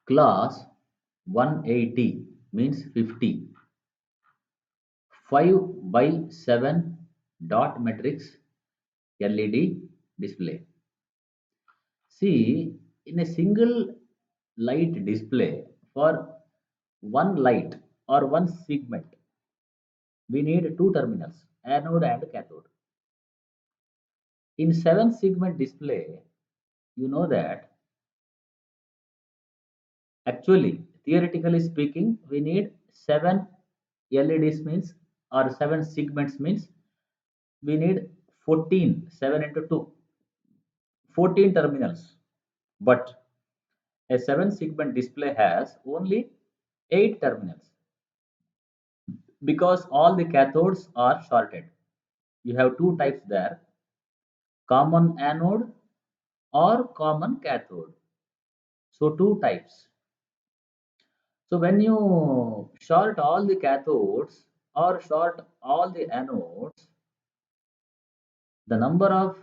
Class 180 means 50. 5 by 7 dot matrix LED display. See, in a single light display, for one light or one segment, we need two terminals, anode and cathode. In 7 segment display, you know that actually, theoretically speaking, we need 7 LEDs means or 7 segments means we need 14, 7 into 2, 14 terminals. But a 7 segment display has only 8 terminals because all the cathodes are shorted. You have two types there, common anode or common cathode. So, two types. So, when you short all the cathodes or short all the anodes, the number of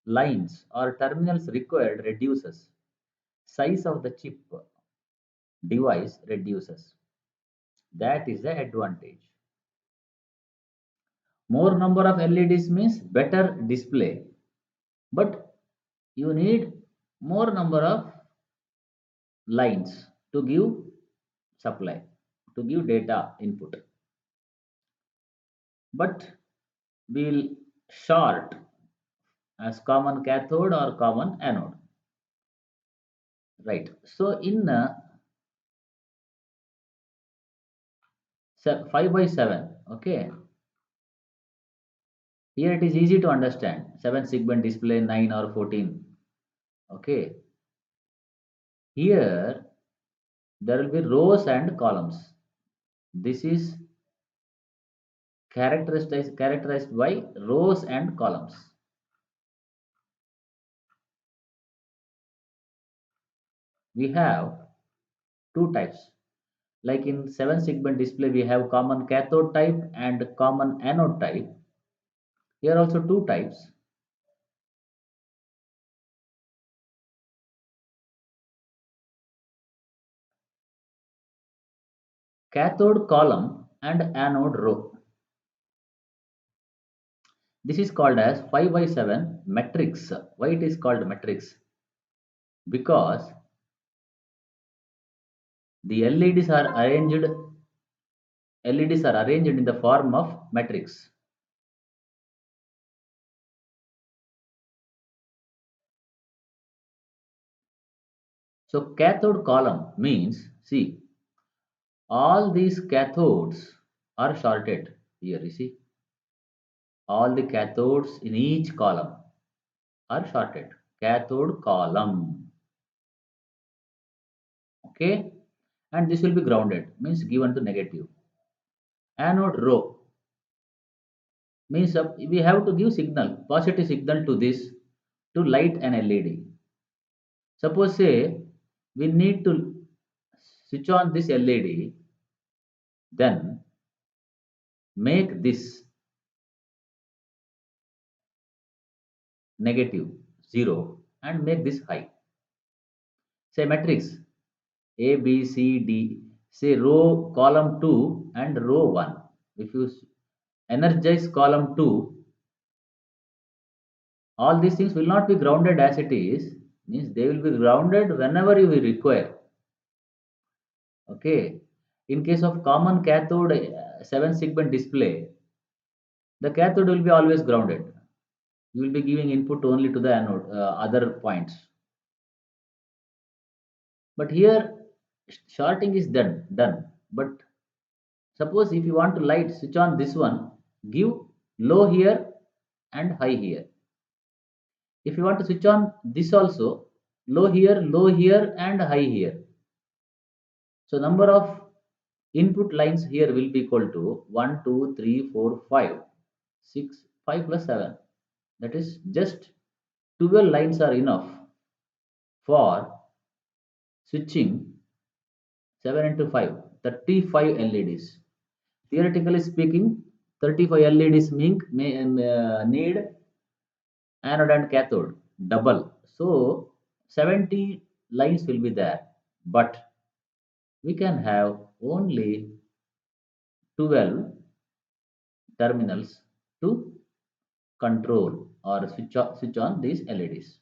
lines or terminals required reduces. Size of the chip device reduces. That is the advantage. More number of LEDs means better display, but you need more number of lines to give supply, to give data input. But we'll short as common cathode or common anode. Right. So in 5 by 7, okay, here it is easy to understand 7 segment display 9 or 14. Okay, here there will be rows and columns. This is characterized by rows and columns. We have two types. Like in 7 segment display, we have common cathode type and common anode type. Here also two types. Cathode column and anode row. This is called as 5 by 7 matrix. Why it is called matrix? Because the LEDs are arranged in the form of matrix. So cathode column means, see, all these cathodes are shorted here. You see, all the cathodes in each column are shorted. Cathode column, okay, and this will be grounded, means given to negative. Anode row means we have to give signal, positive signal to this to light an LED. Suppose say we need to switch on this LED, then make this negative 0 and make this high. Say matrix A, B, C, D, say row column 2 and row 1. If you energize column 2, all these things will not be grounded as it is, means they will be grounded whenever you will require. Okay. In case of common cathode 7 segment display, the cathode will be always grounded. You will be giving input only to the anode, other points. But here shorting is done. But suppose if you want to light, switch on this one, give low here and high here. If you want to switch on this also, low here and high here. So number of input lines here will be equal to 1, 2, 3, 4, 5, 6, 5 plus 7. That is just 12 lines are enough for switching 7 into 5, 35 LEDs. Theoretically speaking, 35 LEDs need anode and cathode double. So 70 lines will be there. But we can have only 12 terminals to control or switch on these LEDs.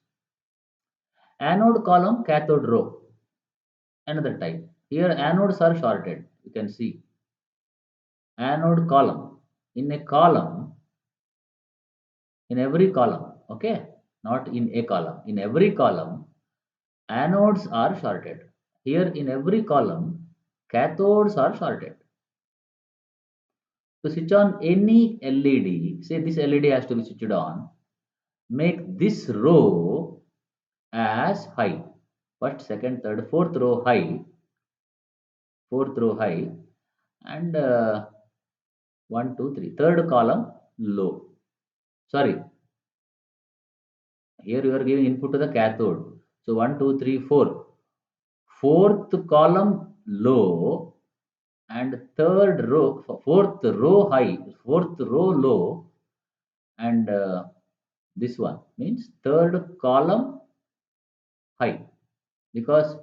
Anode column, cathode row, another type. Here anodes are shorted. You can see anode column. In a column, in every column, okay, not in a column. In every column, anodes are shorted. Here in every column, cathodes are shorted. To switch on any LED, say this LED has to be switched on, make this row as high. First, second, third, fourth row high, and 1, 2, 3. Third column low. Sorry, here you are giving input to the cathode. So 1, 2, 3, 4. Fourth column low and fourth row low, and this one means third column high, because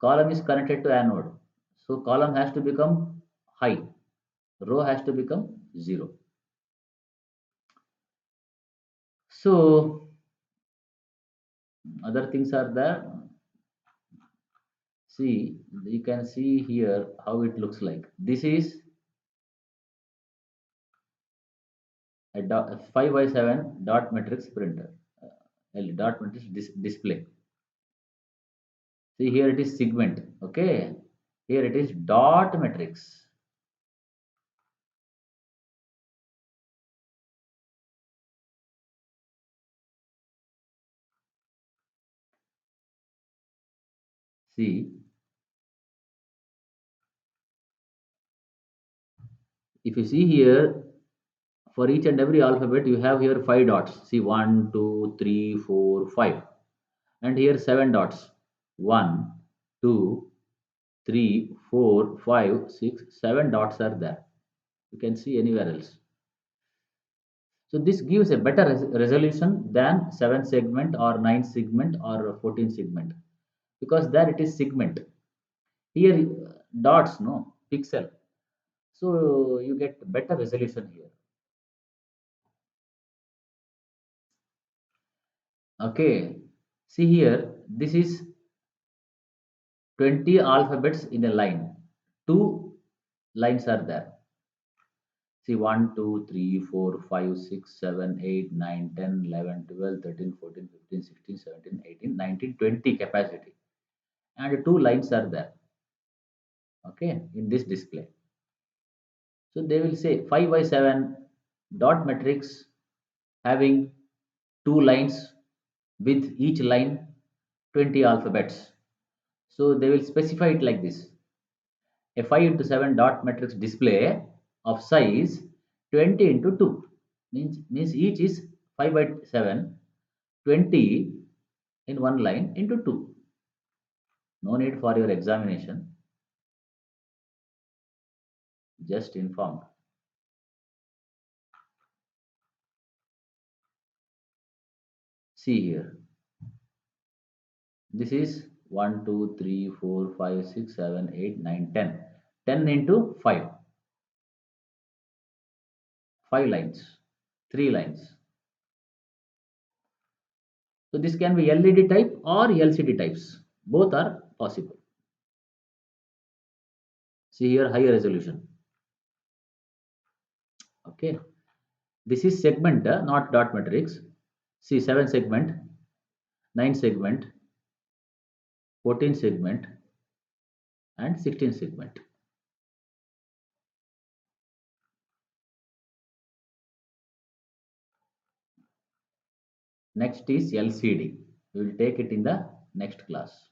column is connected to anode. So column has to become high, row has to become 0. So other things are there. See, you can see here how it looks like. This is a 5 by 7 dot matrix printer, dot matrix display. See, here it is segment, okay, here it is dot matrix. See, if you see here, for each and every alphabet you have here 5 dots. See, 1, 2, 3, 4, 5, and here 7 dots. 1, 2, 3, 4, 5, 6, 7 dots are there. You can see anywhere else. So this gives a better resolution than 7 segment or 9 segment or 14 segment, because there it is segment. Here dots, no pixel. So you get better resolution here. Okay, see here, this is 20 alphabets in a line. Two lines are there. See, 1, 2, 3, 4, 5, 6, 7, 8, 9, 10, 11, 12, 13, 14, 15, 16, 17, 18, 19, 20 capacity. And two lines are there, okay, in this display. So they will say 5 by 7 dot matrix having two lines, with each line 20 alphabets. So they will specify it like this: a 5 into 7 dot matrix display of size 20 into 2, means each is 5 by 7, 20 in one line into 2. No need for your examination, just informed. See here, this is 1, 2, 3, 4, 5, 6, 7, 8, 9, 10. 10 into 5, 5 lines, 3 lines. So this can be LED type or LCD types. Both are possible. See here, higher resolution. Okay. This is segment, not dot matrix. See, 7 segment, 9 segment, 14 segment, and 16 segment. Next is LCD. We will take it in the next class.